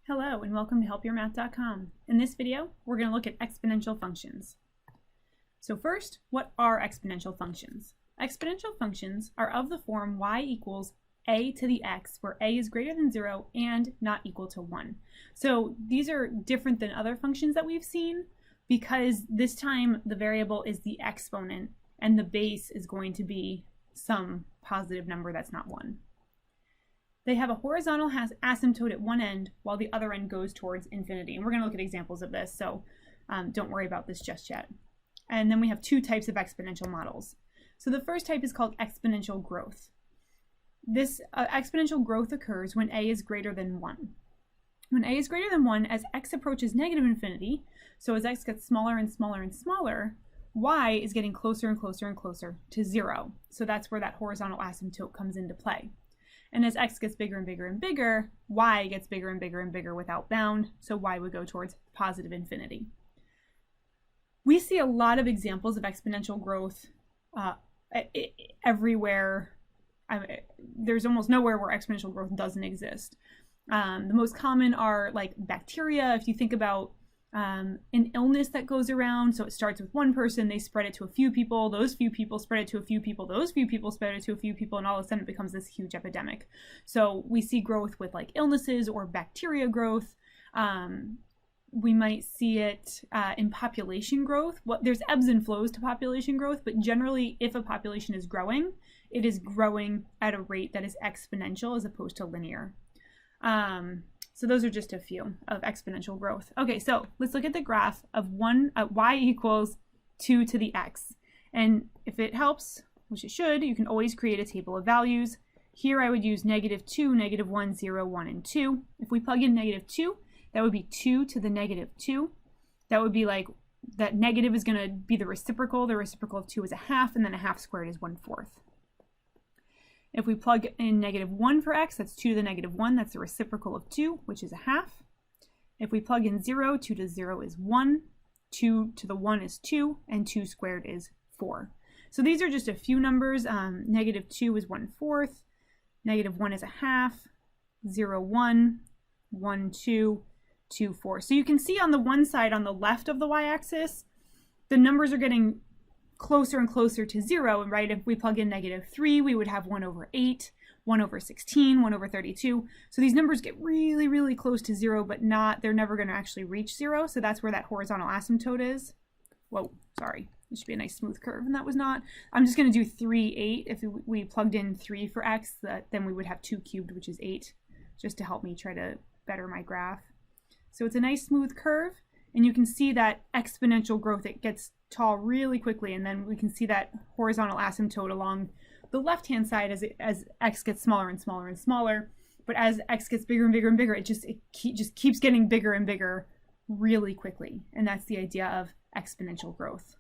Hello and welcome to helpyourmath.com. In this video, we're going to look at exponential functions. So first, what are exponential functions? Exponential functions are of the form y equals a to the x, where a is greater than 0 and not equal to 1. So these are different than other functions that we've seen because this time the variable is the exponent and the base is going to be some positive number that's not 1. They have a horizontal asymptote at one end while the other end goes towards infinity. And we're going to look at examples of this, so don't worry about this just yet. And then we have two types of exponential models. So the first type is called exponential growth. This exponential growth occurs when a is greater than 1. When a is greater than 1, as x approaches negative infinity, so as x gets smaller and smaller and smaller, y is getting closer and closer and closer to 0. So that's where that horizontal asymptote comes into play. And as x gets bigger and bigger and bigger, y gets bigger and bigger and bigger without bound, so y would go towards positive infinity. We see a lot of examples of exponential growth everywhere. There's almost nowhere where exponential growth doesn't exist. The most common are like bacteria. If you think about an illness that goes around, so it starts with one person, they spread it to a few people, those few people spread it to a few people, those few people spread it to a few people, and all of a sudden it becomes this huge epidemic. So we see growth with like illnesses or bacteria growth. We might see it in population growth. There's ebbs and flows to population growth, but generally if a population is growing, it is growing at a rate that is exponential as opposed to linear. So those are just a few of exponential growth. Okay, so let's look at the graph of y equals 2 to the x. And if it helps, which it should, you can always create a table of values. Here I would use -2, -1, 0, 1, and 2. If we plug in -2, that would be 2 to the -2. That would be like, that negative is going to be the reciprocal. The reciprocal of 2 is a half, and then a half squared is 1/4. If we plug in -1 for x, that's 2 to the -1, that's the reciprocal of 2, which is a half. If we plug in 0, 2 to 0 is 1, 2 to the 1 is 2, and 2 squared is 4. So these are just a few numbers. -2 is 1/4, -1 is a half, 0, 1, 1, 2, 2, 4. So you can see on the one side, on the left of the y-axis, the numbers are getting closer and closer to 0, right? If we plug in -3, we would have 1/8, 1/16, 1/32. So these numbers get really, really close to 0, but they're never going to actually reach 0. So that's where that horizontal asymptote is. Whoa, sorry. It should be a nice smooth curve, and that was not. I'm just going to do 3, 8. If we plugged in 3 for x, then we would have 2 cubed, which is 8, just to help me try to better my graph. So it's a nice smooth curve, and you can see that exponential growth. It gets tall really quickly, and then we can see that horizontal asymptote along the left-hand side as x gets smaller and smaller and smaller. But as x gets bigger and bigger and bigger, it just keeps getting bigger and bigger really quickly. And that's the idea of exponential growth.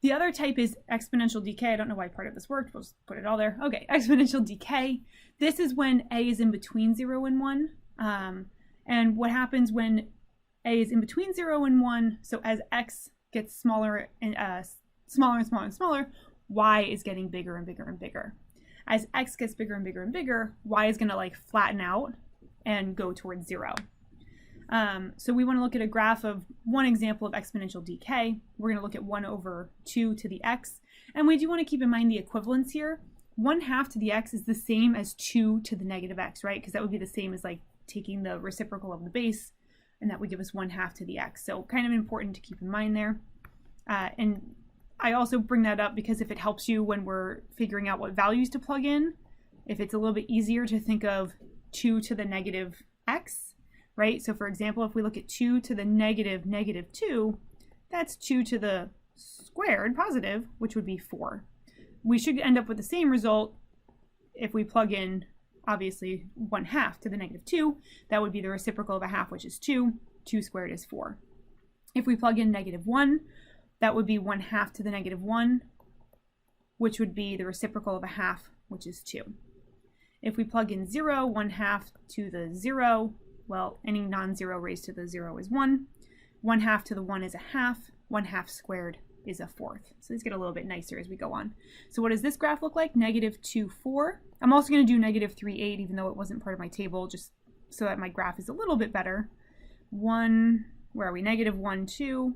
The other type is exponential decay. I don't know why part of this worked. We'll just put it all there. Okay, exponential decay. This is when a is in between 0 and 1. And what happens when a is in between 0 and 1, so as x gets smaller and smaller and smaller and smaller, y is getting bigger and bigger and bigger. As x gets bigger and bigger and bigger, y is going to like flatten out and go towards 0. So we want to look at a graph of one example of exponential decay. We're going to look at 1/2 to the x. And we do want to keep in mind the equivalence here. 1/2 to the x is the same as 2 to the -x, right? Because that would be the same as like taking the reciprocal of the base, and that would give us 1/2 to the x. So kind of important to keep in mind there. And I also bring that up because if it helps you when we're figuring out what values to plug in, if it's a little bit easier to think of 2 to the -x, right? So for example, if we look at 2 to the -2, that's 2 to the squared positive, which would be 4. We should end up with the same result if we plug in, obviously, 1/2 to the -2. That would be the reciprocal of a half, which is 2. 2 squared is 4. If we plug in -1, that would be 1/2 to the -1, which would be the reciprocal of a half, which is 2. If we plug in 0, 1/2 to the 0, well, any non-zero raised to the 0 is 1. 1/2 to the 1 is a half. 1/2 squared is a 4th. So these get a little bit nicer as we go on. So what does this graph look like? -2, 4. I'm also going to do -3, 8, even though it wasn't part of my table, just so that my graph is a little bit better. 1, where are we? Negative 1, 2,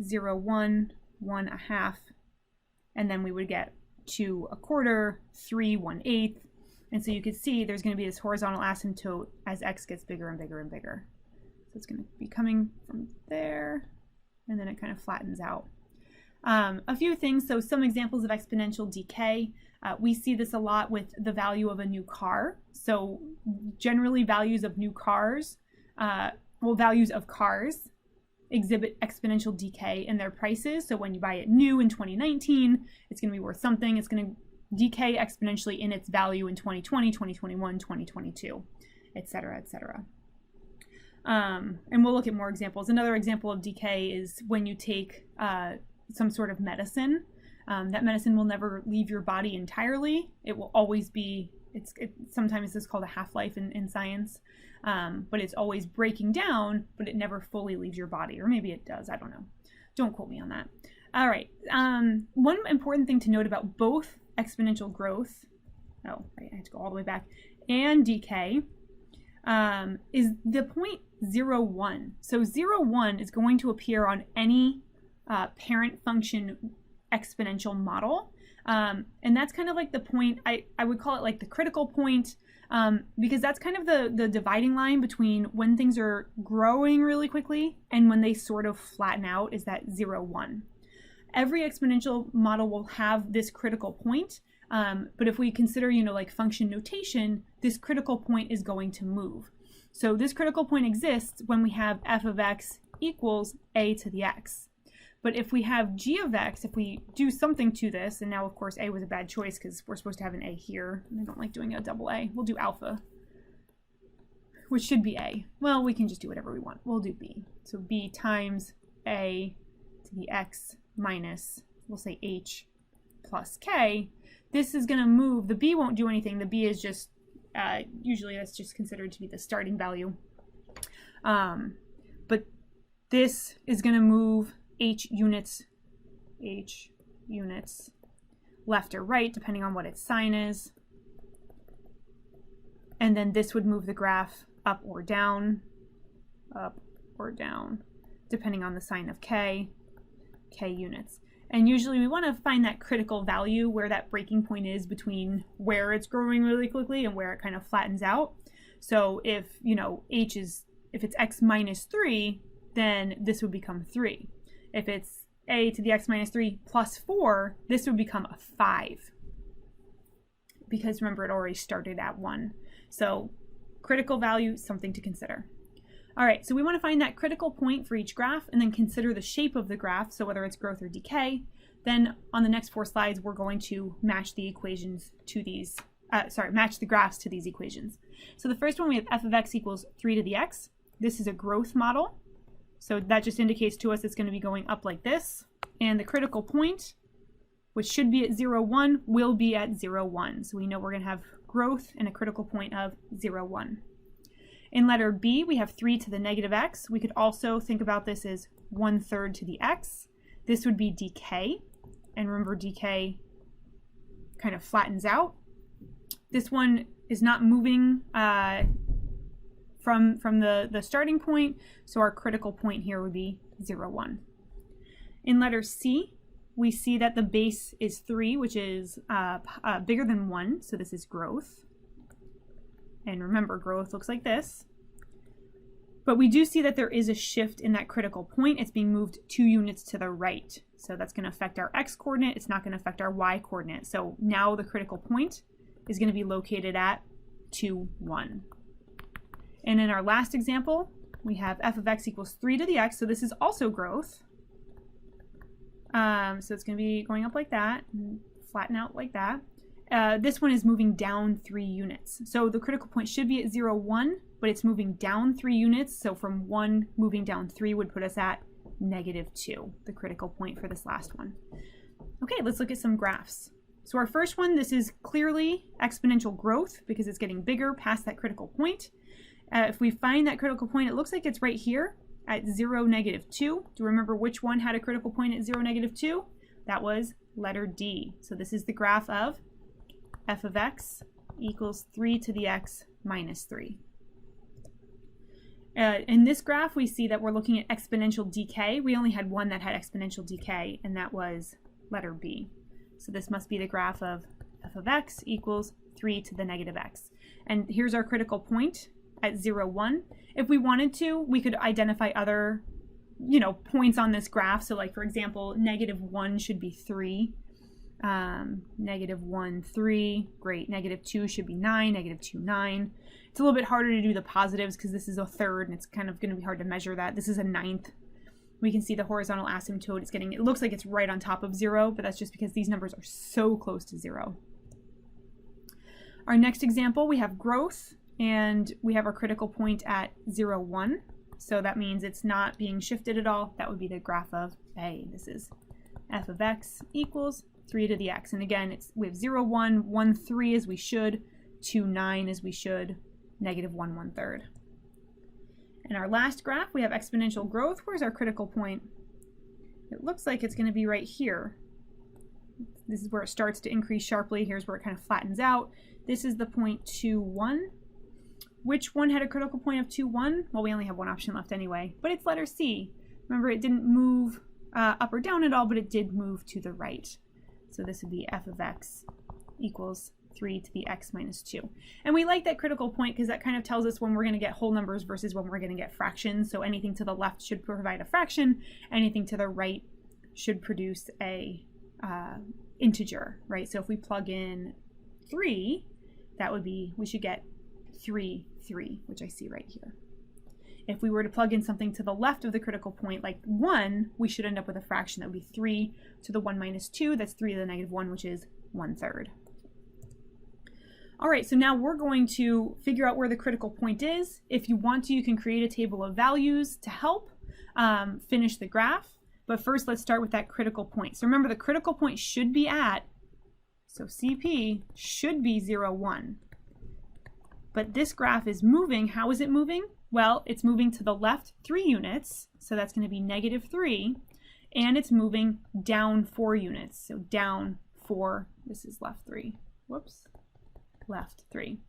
0, 1, 1, a half, and then we would get 2, a quarter, 3, 1/8. And so you can see there's going to be this horizontal asymptote as x gets bigger and bigger and bigger. So it's going to be coming from there, and then it kind of flattens out. A few things, so some examples of exponential decay. We see this a lot with the value of a new car. So generally values of new cars, values of cars exhibit exponential decay in their prices. So when you buy it new in 2019, it's going to be worth something. It's going to decay exponentially in its value in 2020, 2021, 2022, et cetera, et cetera. And we'll look at more examples. Another example of decay is when you take some sort of medicine. That medicine will never leave your body entirely. It will always be, sometimes it's called a half-life in science, but it's always breaking down, but it never fully leaves your body. Or maybe it does, I don't know. Don't quote me on that. All right, one important thing to note about both exponential growth, I have to go all the way back, and decay, is the point 0, 1. So 0, 1 is going to appear on any parent function exponential model. And that's kind of like the point, I would call it like the critical point, because that's kind of the dividing line between when things are growing really quickly and when they sort of flatten out, is that 0, 1. Every exponential model will have this critical point, but if we consider, like function notation, this critical point is going to move. So this critical point exists when we have f of x equals a to the x. But if we have g of x, if we do something to this, and now of course a was a bad choice because we're supposed to have an a here, and I don't like doing a double a. We'll do alpha, which should be a. Well, we can just do whatever we want. We'll do b. So b times a to the x minus, we'll say h plus k. This is going to move. The b won't do anything. The b is just, usually that's just considered to be the starting value. But this is going to move h units left or right, depending on what its sign is. And then this would move the graph up or down, depending on the sign of k units. And usually we want to find that critical value where that breaking point is between where it's growing really quickly and where it kind of flattens out. So if, if it's x minus 3, then this would become 3. If it's a to the x minus 3 plus 4, this would become a 5. Because remember, it already started at 1. So critical value, something to consider. All right, so we want to find that critical point for each graph and then consider the shape of the graph, so whether it's growth or decay. Then on the next 4 slides, we're going to match the equations to these, match the graphs to these equations. So the first one, we have f of x equals 3 to the x. This is a growth model. So that just indicates to us it's going to be going up like this. And the critical point, which should be at 0, 1, will be at 0, 1. So we know we're going to have growth and a critical point of 0, 1. In letter B, we have 3 to the negative x. We could also think about this as 1/3 to the x. This would be decay. And remember, decay kind of flattens out. This one is not moving from the starting point, so our critical point here would be 0, 1. In letter C, we see that the base is 3, which is bigger than 1, so this is growth. And remember, growth looks like this. But we do see that there is a shift in that critical point. It's being moved 2 units to the right. So that's going to affect our x-coordinate. It's not going to affect our y-coordinate. So now the critical point is going to be located at 2, 1. And in our last example, we have f of x equals 3 to the x. So this is also growth. So it's going to be going up like that, and flatten out like that. This one is moving down 3 units. So the critical point should be at 0, 1, but it's moving down 3 units. So from 1 moving down 3 would put us at -2, the critical point for this last one. Okay, let's look at some graphs. So our first one, this is clearly exponential growth because it's getting bigger past that critical point. If we find that critical point, it looks like it's right here at 0, -2. Do you remember which one had a critical point at 0, -2? That was letter D. So this is the graph of f of x equals 3 to the x minus 3. In this graph, we see that we're looking at exponential decay. We only had one that had exponential decay, and that was letter B. So this must be the graph of f of x equals 3 to the negative x. And here's our critical point at 0, 1. If we wanted to, we could identify other, points on this graph. So like, for example, -1 should be 3. -1, 3. Great. -2 should be 9. -2, 9. It's a little bit harder to do the positives because this is a third and it's kind of going to be hard to measure that. This is a 9th. We can see the horizontal asymptote. It looks like it's right on top of 0, but that's just because these numbers are so close to 0. Our next example, we have growth, and we have our critical point at 0, 1. So that means it's not being shifted at all. That would be the graph of A. This is f of x equals 3 to the x. And again, we have 0, 1, 1, 3 as we should, 2, 9 as we should, -1, 1/3. In our last graph, we have exponential growth. Where's our critical point? It looks like it's going to be right here. This is where it starts to increase sharply. Here's where it kind of flattens out. This is the point 2, 1. Which one had a critical point of 2, 1? Well, we only have one option left anyway, but it's letter C. Remember, it didn't move up or down at all, but it did move to the right. So this would be f of x equals 3 to the x minus 2. And we like that critical point because that kind of tells us when we're going to get whole numbers versus when we're going to get fractions. So anything to the left should provide a fraction. Anything to the right should produce a integer, right? So if we plug in 3, that would be, we should get 3, 3, which I see right here. If we were to plug in something to the left of the critical point, like 1, we should end up with a fraction that would be 3 to the 1 minus 2. That's 3 to the -1, which is 1/3. All right, so now we're going to figure out where the critical point is. If you want to, you can create a table of values to help finish the graph. But first, let's start with that critical point. So remember, the critical point should be at, so CP should be 0, 1. But this graph is moving. How is it moving? Well, it's moving to the left 3 units, so that's going to be -3, and it's moving down 4 units, so down 4, this is left 3, whoops, left 3.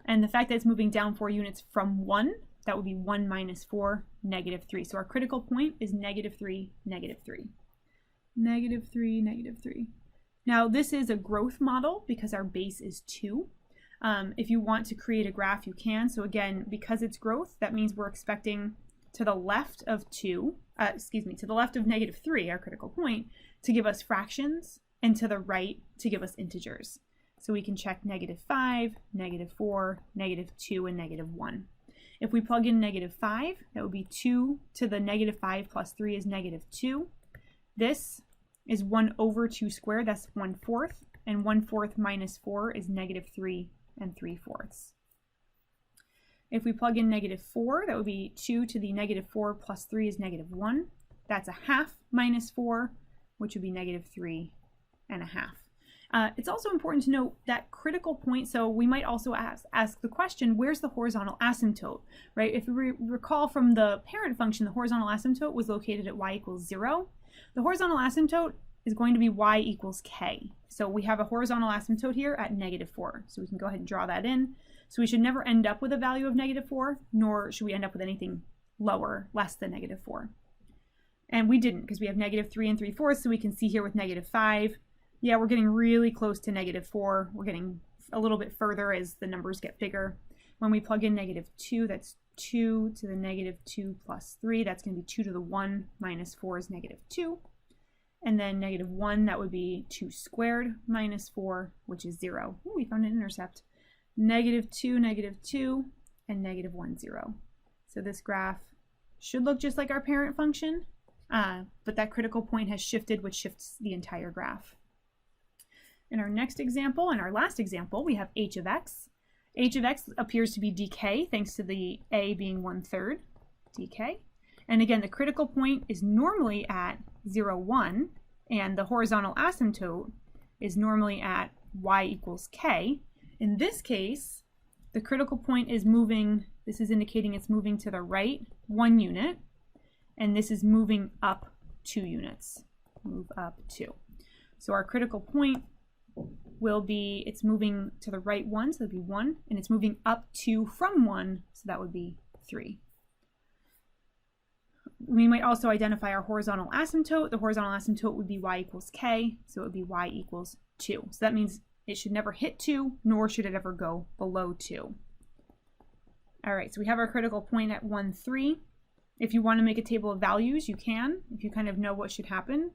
And the fact that it's moving down 4 units from 1, that would be 1 minus 4, -3. So our critical point is -3, -3. -3, -3. Now this is a growth model because our base is 2. If you want to create a graph, you can. So again, because it's growth, that means we're expecting to the left of 2, to the left of -3, our critical point, to give us fractions, and to the right to give us integers. So we can check -5, -4, -2, and -1. If we plug in -5, that would be 2 to the -5 plus 3 is -2. This is 1 over 2 squared, that's 1/4, and 1/4 minus 4 is -3 and 3/4. If we plug in -4, that would be 2 to the -4 plus 3 is -1. That's 1/2 minus 4, which would be -3 and 1/2. It's also important to note that critical point, so we might also ask the question, where's the horizontal asymptote, right? If we recall from the parent function, the horizontal asymptote was located at y equals 0. The horizontal asymptote is going to be y equals k. So we have a horizontal asymptote here at -4. So we can go ahead and draw that in. So we should never end up with a value of -4, nor should we end up with anything lower, less than -4. And we didn't, because we have -3 and 3/4, so we can see here with -5, yeah, we're getting really close to -4. We're getting a little bit further as the numbers get bigger. When we plug in -2, that's 2 to the -2 plus 3. That's going to be 2 to the 1 minus 4 is -2. And then -1, that would be 2 squared minus 4, which is 0. Ooh, we found an intercept. -2, -2, and -1, 0. So this graph should look just like our parent function, but that critical point has shifted, which shifts the entire graph. In our next example, and our last example, we have h of x. H of x appears to be decay, thanks to the a being 1/3, decay. And again, the critical point is normally at 0, 1, and the horizontal asymptote is normally at y equals k. In this case, the critical point is moving, this is indicating it's moving to the right 1 unit, and this is moving up 2 units. Move up 2. So our critical point will be, it's moving to the right 1, so that'd be 1, and it's moving up 2 from 1, so that would be 3. We might also identify our horizontal asymptote. The horizontal asymptote would be y equals k, so it would be y equals 2. So that means it should never hit 2, nor should it ever go below 2. All right, so we have our critical point at 1, 3. If you want to make a table of values, you can, if you kind of know what should happen,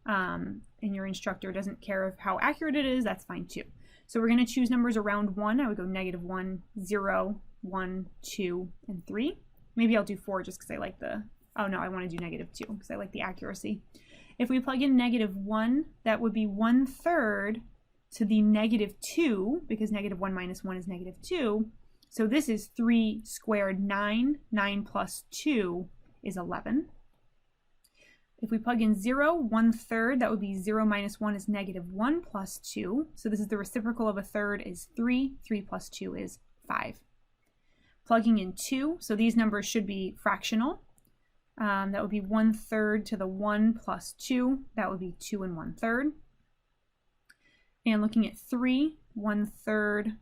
and your instructor doesn't care of how accurate it is, that's fine too. So we're going to choose numbers around 1. I would go -1, 0, 1, 2, and 3. Maybe I'll do 4 just because I like the... Oh no, I want to do -2 because I like the accuracy. If we plug in -1, that would be 1/3 to the -2, because -1 minus 1 is -2. So this is 3 squared 9. 9 plus 2 is 11. If we plug in 0, 1/3, that would be 0 minus 1 is -1 plus 2. So this is the reciprocal of 1/3 is 3. 3 plus 2 is 5. Plugging in 2, so these numbers should be fractional. That would be 1/3 to the 1 plus 2. That would be 2 and 1/3. And looking at 3, 1/3,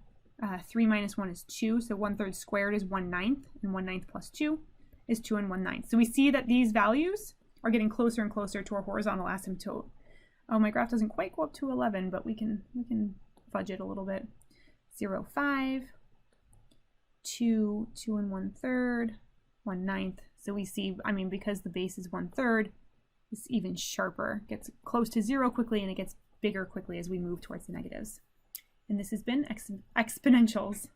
3 minus 1 is 2. So 1/3 squared is 1/9, and 1/9 plus 2 is 2 and 1/9. So we see that these values are getting closer and closer to our horizontal asymptote. Oh, my graph doesn't quite go up to 11, but we can fudge it a little bit. 0, 5, 2, 2 and 1/3, 1/9. So we see, I mean, because the base is 1/3, it's even sharper. It gets close to 0 quickly, and it gets bigger quickly as we move towards the negatives. And this has been Exponentials.